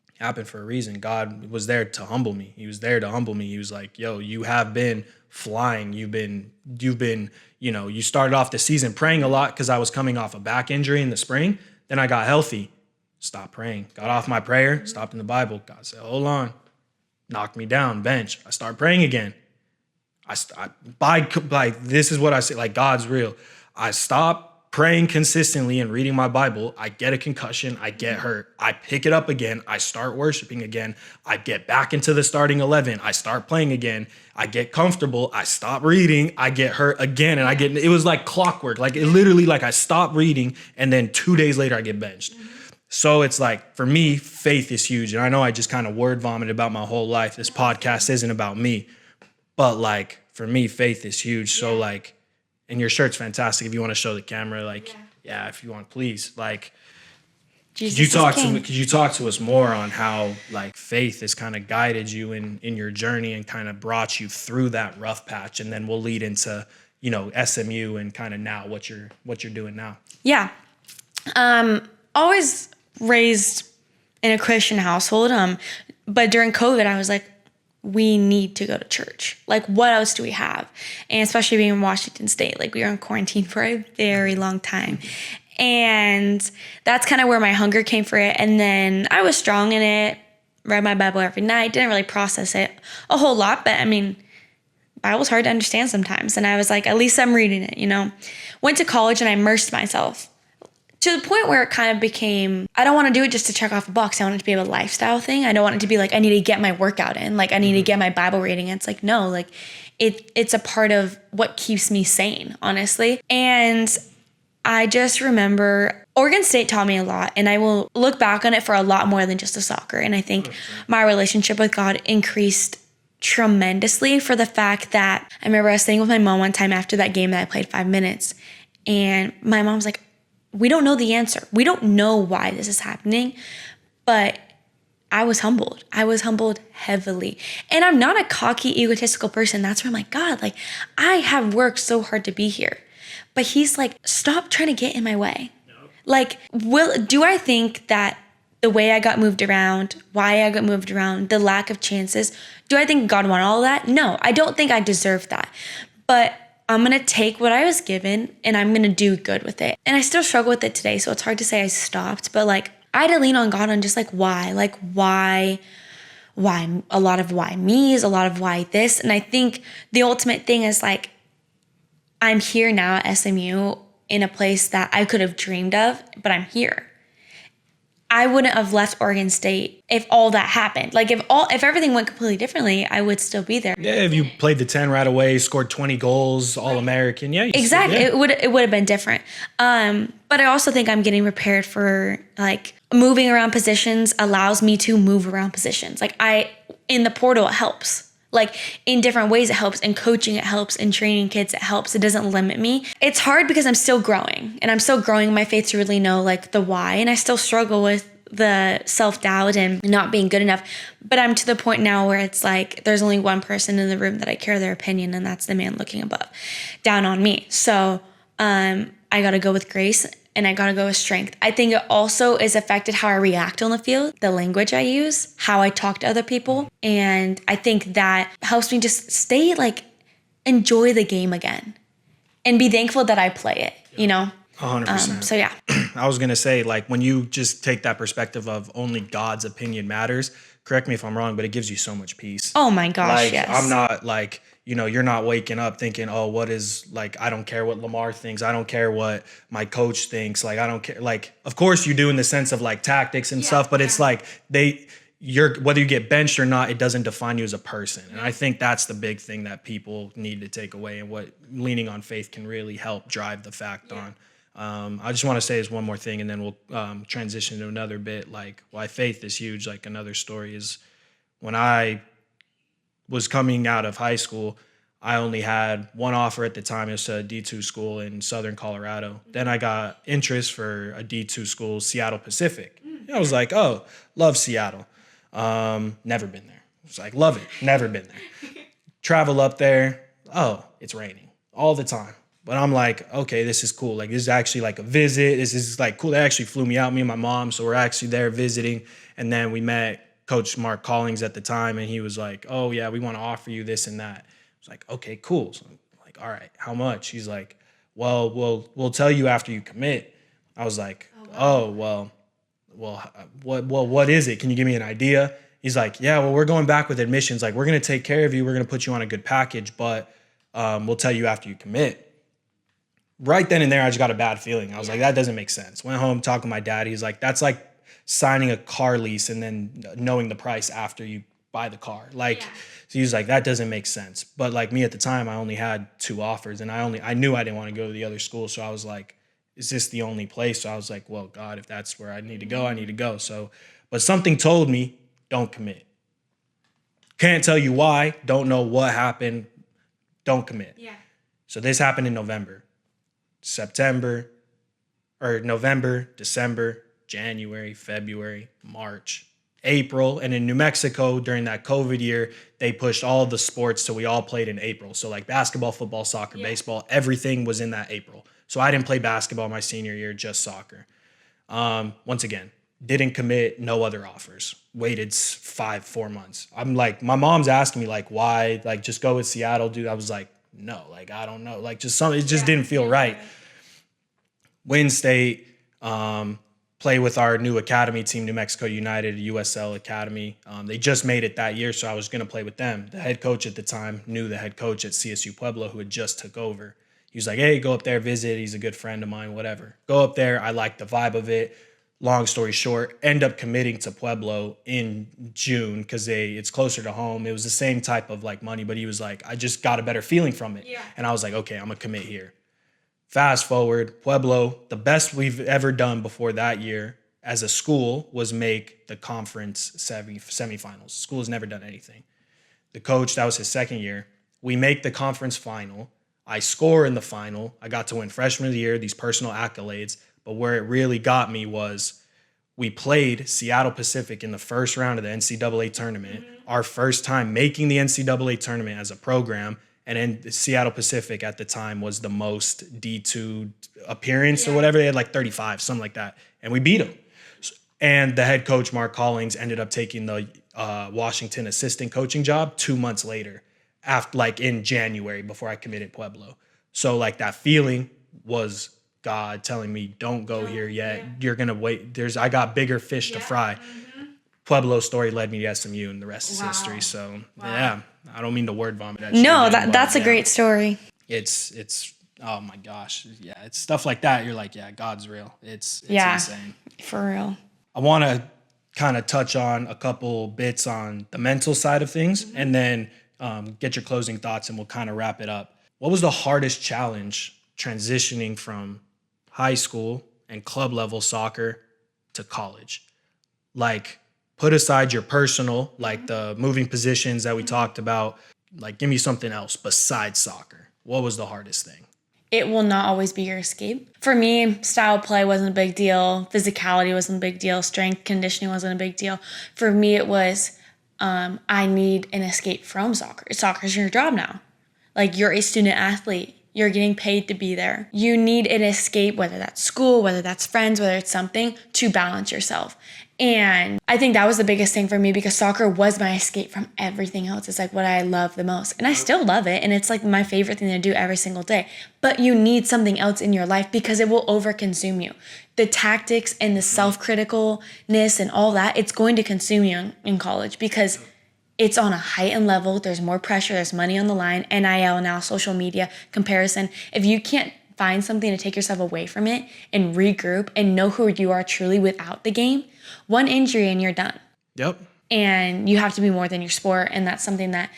it happened for a reason. God was there to humble me. He was there to humble me. He was like, yo, you have been flying. You've been, you know, you started off the season praying a lot because I was coming off a back injury in the spring. Then I got healthy. Stopped praying. Got off my prayer. Stopped in the Bible. God said, hold on. Knocked me down. Bench. I started praying again. This is what I say, like God's real. I stop praying consistently and reading my Bible. I get a concussion. I get hurt. I pick it up again. I start worshiping again. I get back into the starting 11. I start playing again. I get comfortable. I stop reading. I get hurt again. And it was like clockwork. Like it literally, like I stop reading and then 2 days later I get benched. So it's like, for me, faith is huge. And I know I just kind of word vomited about my whole life. This podcast isn't about me. But like for me, faith is huge. So like, and your shirt's fantastic. If you want to show the camera, like, yeah, if you want, please. Like, could you talk to us more on how like faith has kind of guided you in your journey and kind of brought you through that rough patch, and then we'll lead into, you know, SMU and kind of now what you're doing now. Yeah, always raised in a Christian household. But during COVID, I was like, we need to go to church. Like, what else do we have? And especially being in Washington State, like we were in quarantine for a very long time. And that's kind of where my hunger came for it. And then I was strong in it, read my Bible every night, didn't really process it a whole lot. But I mean, Bible's hard to understand sometimes. And I was like, at least I'm reading it, you know. Went to college and I immersed myself to the point where it kind of became, I don't want to do it just to check off a box. I want it to be a lifestyle thing. I don't want it to be like, I need to get my workout in. Like, I need to get my Bible reading. It's like, no, like it's a part of what keeps me sane, honestly. And I just remember Oregon State taught me a lot, and I will look back on it for a lot more than just a soccer. And I think my relationship with God increased tremendously for the fact that I remember I was sitting with my mom one time after that game that I played 5 minutes, and my mom's like, we don't know the answer. We don't know why this is happening, but I was humbled. I was humbled heavily. And I'm not a cocky, egotistical person. That's where I'm like, God, like I have worked so hard to be here. But he's like, stop trying to get in my way. No. Like, do I think that the way I got moved around, why I got moved around, the lack of chances, do I think God wanted all of that? No, I don't think I deserve that. But I'm going to take what I was given and I'm going to do good with it. And I still struggle with it today. So it's hard to say I stopped, but like I had to lean on God on just like why a lot of why me's, a lot of why this. And I think the ultimate thing is like, I'm here now at SMU in a place that I could have dreamed of, but I'm here. I wouldn't have left Oregon State if all that happened. Like if everything went completely differently, I would still be there. Yeah, if you played the 10 right away, scored 20 goals, All-American, yeah. Exactly. Still, yeah. It would have been different. But I also think I'm getting prepared for like moving around positions allows me to move around positions. Like in the portal, it helps. Like in different ways, it helps. In coaching, it helps. In training kids, it helps. It doesn't limit me. It's hard because I'm still growing, and I'm still growing in my faith to really know like the why. And I still struggle with the self-doubt and not being good enough. But I'm to the point now where it's like there's only one person in the room that I care their opinion, and that's the man looking down on me. So I got to go with grace and I gotta go with strength. I think it also is affected how I react on the field, the language I use, how I talk to other people. And I think that helps me just stay enjoy the game again and be thankful that I play it, you know? 100%. So yeah. I was going to say, like, when you just take that perspective of only God's opinion matters, correct me if I'm wrong, but it gives you so much peace. Oh my gosh, Like, yes. I'm not like, you're not waking up thinking, oh, what is, like, I don't care what Lamar thinks. I don't care what my coach thinks. Like, I don't care. Like, of course you do in the sense of like tactics and stuff, but it's like whether you get benched or not, it doesn't define you as a person. And I think that's the big thing that people need to take away, and what leaning on faith can really help drive the fact on. I just want to say is one more thing, and then we'll transition to another bit. Like, why faith is huge. Like, another story is when I was coming out of high school, I only had one offer at the time. It was a D2 school in Southern Colorado. Then I got interest for a D2 school, Seattle Pacific. I was like, oh, love Seattle. Never been there. I was like, love it. Never been there. Travel up there. Oh, it's raining all the time. But I'm like, okay, this is cool. Like, this is actually like a visit. This is like cool. They actually flew me out, me and my mom. So we're actually there visiting. And then we met Coach Mark Collings at the time. And he was like, oh, yeah, we want to offer you this and that. I was like, okay, cool. So I'm like, all right, how much? He's like, well, we'll tell you after you commit. I was like, oh, well, what is it? Can you give me an idea? He's like, yeah, well, we're going back with admissions. Like, we're going to take care of you. We're going to put you on a good package, but we'll tell you after you commit. Right then and there, I just got a bad feeling. I was like, that doesn't make sense. Went home, talked to my dad. He's like, that's like signing a car lease and then knowing the price after you buy the car. Like, so he was like, that doesn't make sense. But like me at the time, I only had 2 offers, and I knew I didn't want to go to the other school. So I was like, is this the only place? So I was like, well, God, if that's where I need to go, I need to go. So, but something told me, don't commit. Can't tell you why. Don't know what happened. Don't commit. Yeah. So this happened in November. November, December, January, February, March, April. And in New Mexico during that COVID year, they pushed all the sports so we all played in April. So like basketball, football, soccer, baseball, everything was in that April. So I didn't play basketball my senior year, just soccer. Once again, didn't commit, no other offers. Waited 4 months. I'm like, my mom's asking me like, why? Like, just go with Seattle, dude. I was like, no, like, I don't know. Like, just something, it just didn't feel right. Win state, play with our new academy team, New Mexico United, USL Academy. They just made it that year, so I was going to play with them. The head coach at the time knew the head coach at CSU Pueblo, who had just took over. He was like, hey, go up there, visit. He's a good friend of mine, whatever. Go up there. I like the vibe of it. Long story short, end up committing to Pueblo in June because it's closer to home. It was the same type of like money, but he was like, I just got a better feeling from it. Yeah. And I was like, okay, I'm going to commit here. Fast forward, Pueblo, the best we've ever done before that year as a school was make the conference semifinals. School has never done anything. The coach, that was his second year. We make the conference final. I score in the final. I got to win freshman of the year, these personal accolades. But where it really got me was we played Seattle Pacific in the first round of the NCAA tournament, our first time making the NCAA tournament as a program. And then Seattle Pacific at the time was the most D2 appearance or whatever. They had like 35, something like that. And we beat them. And the head coach, Mark Collings, ended up taking the Washington assistant coaching job 2 months later, after like in January before I committed Pueblo. So like that feeling was God telling me, don't go here yet. Yeah. You're going to wait. I got bigger fish to fry. Pueblo story led me to SMU, and the rest is history. So yeah, I don't mean to word vomit at you. No, that's a great story. It's oh my gosh. Yeah, it's stuff like that. You're like, yeah, God's real. It's insane. For real. I want to kind of touch on a couple bits on the mental side of things, and then get your closing thoughts, and we'll kind of wrap it up. What was the hardest challenge transitioning from high school and club level soccer to college? Like, put aside your personal, like the moving positions that we talked about, like give me something else besides soccer. What was the hardest thing? It will not always be your escape. For me, style of play wasn't a big deal. Physicality wasn't a big deal. Strength conditioning wasn't a big deal. For me, it was, I need an escape from soccer. Soccer's your job now. Like, you're a student athlete. You're getting paid to be there. You need an escape, whether that's school, whether that's friends, whether it's something, to balance yourself. And I think that was the biggest thing for me, because soccer was my escape from everything else. It's like what I love the most. And I still love it. And it's like my favorite thing to do every single day. But you need something else in your life, because it will overconsume you. The tactics and the self-criticalness and all that, it's going to consume you in college, because it's on a heightened level. There's more pressure. There's money on the line. NIL now, social media, comparison. If you can't find something to take yourself away from it and regroup and know who you are truly without the game, one injury and you're done. Yep. And you have to be more than your sport. And that's something that,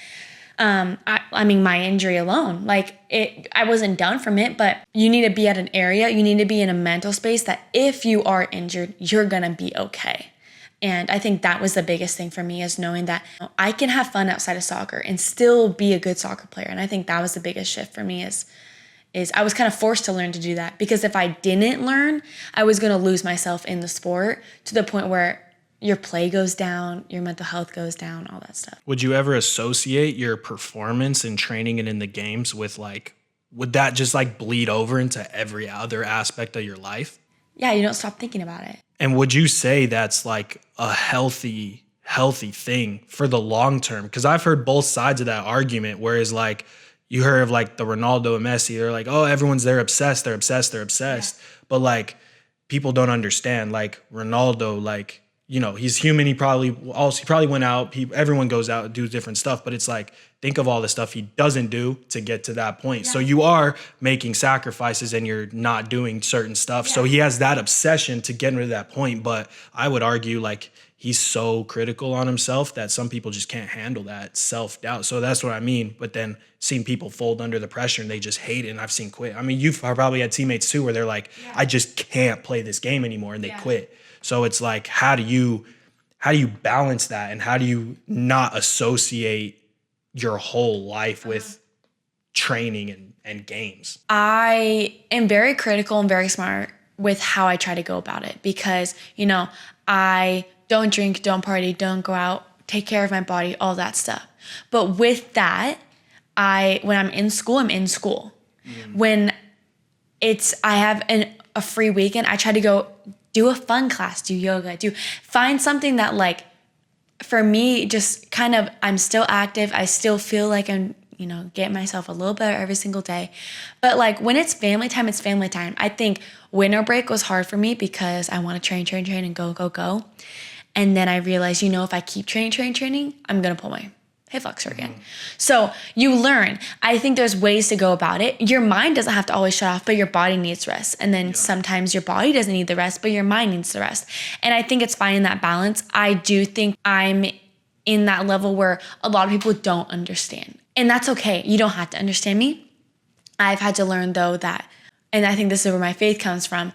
I mean, my injury alone, like I wasn't done from it, but you need to be at an area, you need to be in a mental space that if you are injured, you're going to be okay. And I think that was the biggest thing for me, is knowing that I can have fun outside of soccer and still be a good soccer player. And I think that was the biggest shift for me, is I was kind of forced to learn to do that, because if I didn't learn, I was going to lose myself in the sport to the point where your play goes down, your mental health goes down, all that stuff. Would you ever associate your performance in training and in the games with would that just bleed over into every other aspect of your life? Yeah, you don't stop thinking about it. And would you say that's a healthy thing for the long term? Because I've heard both sides of that argument, whereas you heard of the Ronaldo and Messi, they're oh, they're obsessed. Yeah. But people don't understand, Ronaldo, he's human. He probably went out. Everyone goes out and do different stuff, but it's think of all the stuff he doesn't do to get to that point. Yeah. So you are making sacrifices and you're not doing certain stuff. Yeah. So he has that obsession to get to that point. But I would argue he's so critical on himself that some people just can't handle that self-doubt. So that's what I mean. But then seeing people fold under the pressure and they just hate it, and I've seen quit. I mean, you've probably had teammates too where they're I just can't play this game anymore, and they quit. So it's how do you balance that, and how do you not associate your whole life with training and games? I am very critical and very smart with how I try to go about it, because, I don't drink, don't party, don't go out, take care of my body, all that stuff. But with that, when I'm in school, I'm in school. When I have a free weekend, I try to go do a fun class, do yoga, find something that for me, just kind of, I'm still active. I still feel like I'm, getting myself a little better every single day. But when it's family time, it's family time. I think winter break was hard for me because I want to train and go. And then I realized, if I keep training, I'm going to pull my hip flexor again. So you learn. I think there's ways to go about it. Your mind doesn't have to always shut off, but your body needs rest. And then sometimes your body doesn't need the rest, but your mind needs the rest. And I think it's finding that balance. I do think I'm in that level where a lot of people don't understand. And that's okay. You don't have to understand me. I've had to learn, though, that, and I think this is where my faith comes from,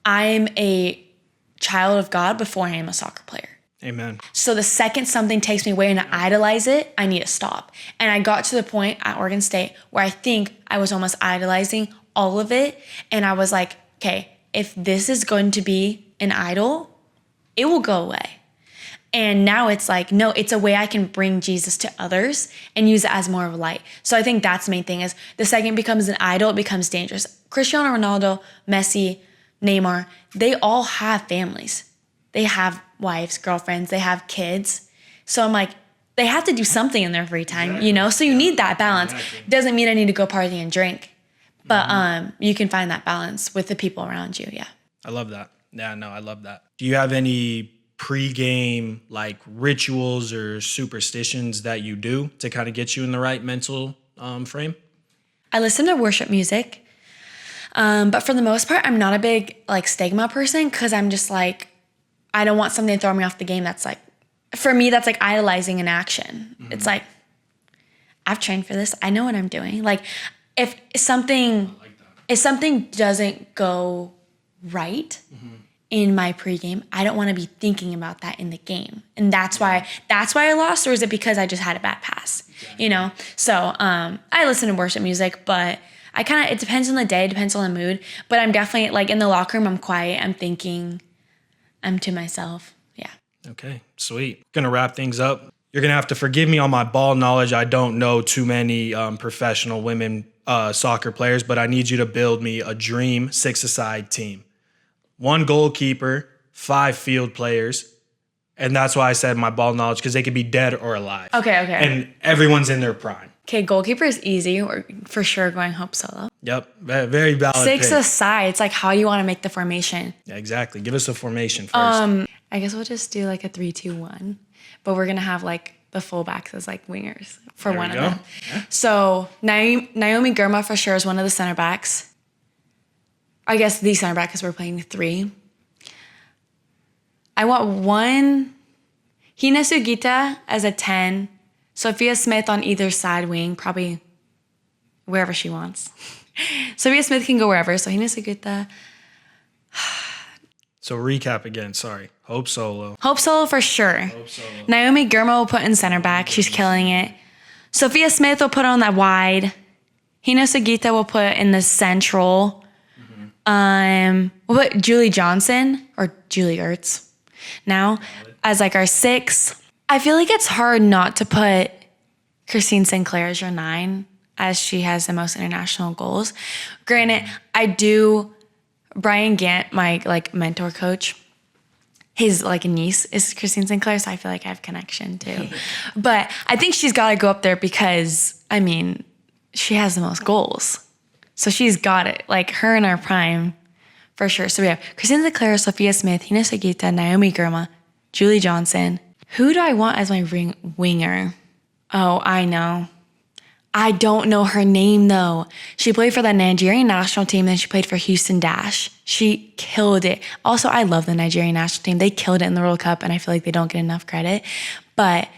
I'm a child of God before I am a soccer player. Amen. So the second something takes me away and I idolize it, I need to stop. And I got to the point at Oregon State where I think I was almost idolizing all of it. And I was like, okay, if this is going to be an idol, it will go away. And now it's no, it's a way I can bring Jesus to others and use it as more of a light. So I think that's the main thing, is the second it becomes an idol, it becomes dangerous. Cristiano Ronaldo, Messi, Neymar, they all have families. They have wives, girlfriends, they have kids. So I'm they have to do something in their free time, Exactly. So you need that balance. Exactly. Doesn't mean I need to go party and drink, but you can find that balance with the people around you. Yeah. I love that. Yeah, no, I love that. Do you have any pre-game rituals or superstitions that you do to kind of get you in the right mental frame? I listen to worship music. But for the most part, I'm not a big stigma person, because I'm just I don't want something to throw me off the game. That's for me, that's idolizing an action. Mm-hmm. It's I've trained for this. I know what I'm doing. If something doesn't go right in my pregame, I don't want to be thinking about that in the game. And that's why I lost, or is it because I just had a bad pass? Exactly. So I listen to worship music, but it depends on the day, depends on the mood. But I'm definitely in the locker room, I'm quiet, I'm thinking, I'm to myself. Yeah. Okay, sweet. Gonna wrap things up. You're gonna have to forgive me on my ball knowledge. I don't know too many professional women soccer players, but I need you to build me a dream 6-a-side team. 1 goalkeeper, 5 field players. And that's why I said my ball knowledge, because they could be dead or alive. Okay. And everyone's in their prime. Okay, goalkeeper is easy. We're for sure going Hope Solo. Yep, very valid 6-a-side. It's like how you want to make the formation. Yeah, exactly. Give us a formation first. I guess we'll just do like a 3-2-1. But we're going to have like the fullbacks as like wingers for There one we of go. them. Yeah. So Naomi Girma for sure is one of the center backs. I guess the center back because we're playing 3. I want 1 Hina Sugita as a 10. Sophia Smith on either side wing, probably wherever she wants. Sophia Smith can go wherever. So Hina Sugita. So recap again. Sorry. Hope Solo. Hope Solo for sure. Hope Solo. Naomi Girma will put in center back. She's killing it. Sophia Smith will put on that wide. Hina Sugita will put in the central. We'll put Julie Johnson or Julie Ertz now as like our 6. I feel like it's hard not to put Christine Sinclair as your 9 as she has the most international goals. Granted, I do Brian Gant, my like mentor coach, his like niece is Christine Sinclair, so I feel like I have connection too. But I think she's got to go up there because, I mean, she has the most goals. So she's got it, like her in our prime for sure. So we have Christine Sinclair, Sophia Smith, Hina Sugita, Naomi Girma, Julie Johnson. Who do I want as my winger? Oh, I know. I don't know her name though. She played for the Nigerian national team and she played for Houston Dash. She killed it. Also, I love the Nigerian national team. They killed it in the World Cup and I feel like they don't get enough credit. But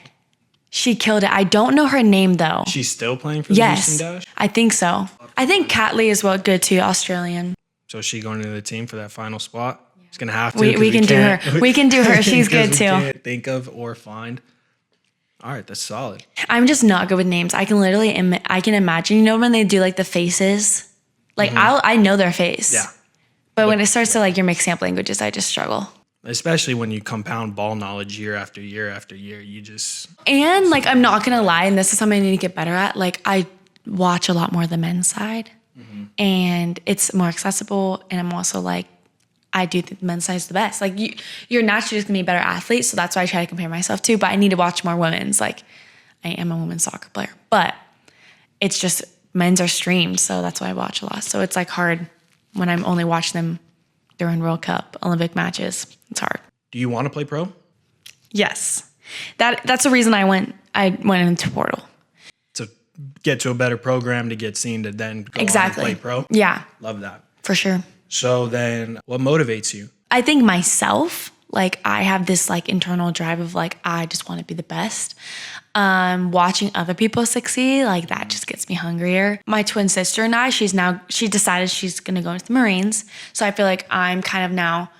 she killed it. I don't know her name though. She's still playing for the Houston Dash? I think so. I think Catley is well good too, Australian. So is she going into the team for that final spot? She's going to have to. We can do her. We can do her. She's good too. Can't think of or find. All right, that's solid. I'm just not good with names. I can literally, I can imagine, you know, when they do like the faces, like I know their face. Yeah. But when it starts to like your mixed sample languages, I just struggle. Especially when you compound ball knowledge year after year after year, you just. And like, I'm not going to lie, and this is something I need to get better at. Like, I watch a lot more the men's side and it's more accessible. And I'm also like, I do think the men's side is the best. Like you're naturally just gonna be a better athlete. So that's why I try to compare myself to, but I need to watch more women's. Like I am a women's soccer player, but it's just men's are streamed. So that's why I watch a lot. So it's like hard when I'm only watching them during World Cup, Olympic matches. It's hard. Do you want to play pro? Yes. That's the reason I went into Portal. To get to a better program, to get seen, to then go on and play pro? Yeah. Love that. For sure. So then what motivates you? I think myself, like I have this like internal drive of like, I just want to be the best. Watching other people succeed, like that just gets me hungrier. My twin sister and I, she decided she's going to go into the Marines. So I feel like I'm kind of now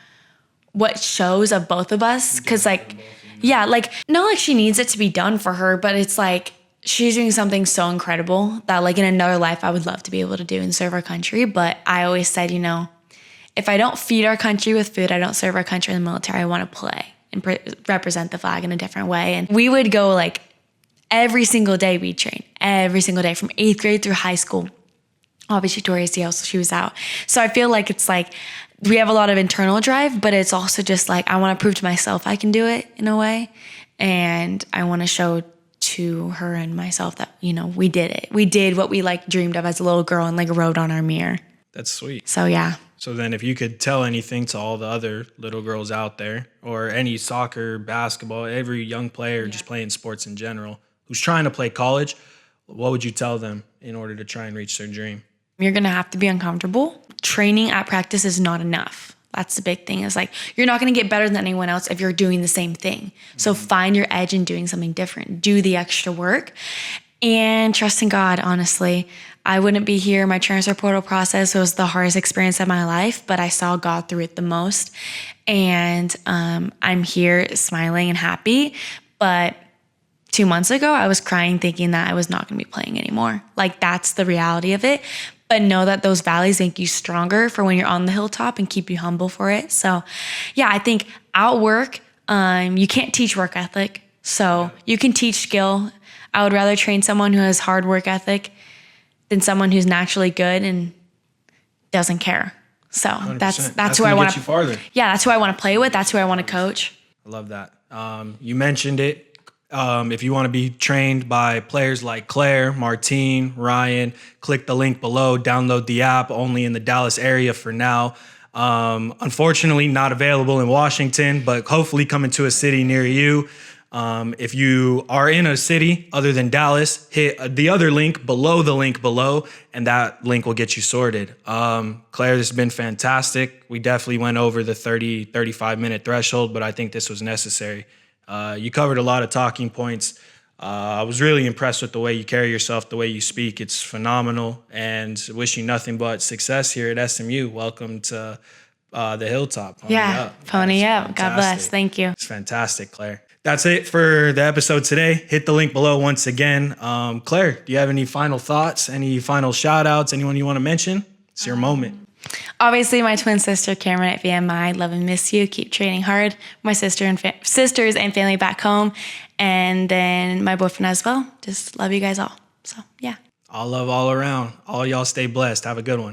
what shows of both of us. Cause like, yeah, like not like she needs it to be done for her, but it's like, she's doing something so incredible that like in another life I would love to be able to do and serve our country. But I always said, you know, if I don't feed our country with food, I don't serve our country in the military. I want to play and represent the flag in a different way. And we would go like every single day we train, every single day from 8th grade through high school. Obviously Tori ACL, so she was out. So I feel like it's like we have a lot of internal drive, but it's also just like I want to prove to myself I can do it in a way. And I want to show to her and myself that, you know, we did it. We did what we like dreamed of as a little girl and like wrote on our mirror. That's sweet. So yeah. So then if you could tell anything to all the other little girls out there, or any soccer, basketball, every young player just playing sports in general, who's trying to play college, what would you tell them in order to try and reach their dream? You're going to have to be uncomfortable. Training at practice is not enough. That's the big thing. Is like, you're not going to get better than anyone else if you're doing the same thing. So find your edge in doing something different. Do the extra work and trust in God, honestly. I wouldn't be here. My transfer portal process was the hardest experience of my life, but I saw God through it the most. And I'm here smiling and happy. But 2 months ago, I was crying thinking that I was not going to be playing anymore. Like, that's the reality of it. But know that those valleys make you stronger for when you're on the hilltop and keep you humble for it. So yeah, I think outwork, you can't teach work ethic. So you can teach skill. I would rather train someone who has hard work ethic than someone who's naturally good and doesn't care. So 100%. that's who I want to. farther. Yeah, that's who I want to play with. That's who I want to coach. I love that. You mentioned it. If you want to be trained by players like Claire, Martine, Ryan, click the link below, download the app, only in the Dallas area for now. Unfortunately, not available in Washington, but hopefully coming to a city near you. If you are in a city other than Dallas, hit the other link below, and that link will get you sorted. Claire, this has been fantastic. We definitely went over the 30, 35-minute threshold, but I think this was necessary. You covered a lot of talking points. I was really impressed with the way you carry yourself, the way you speak. It's phenomenal, and wish you nothing but success here at SMU. Welcome to the Hilltop. Pony up. God bless. Thank you. It's fantastic, Claire. That's it for the episode today. Hit the link below once again. Claire, do you have any final thoughts, any final shout outs, anyone you want to mention? It's your moment. Obviously, my twin sister, Cameron at VMI, love and miss you. Keep training hard. My sisters and family back home. And then my boyfriend as well. Just love you guys all. So, yeah. All love all around. All y'all stay blessed. Have a good one.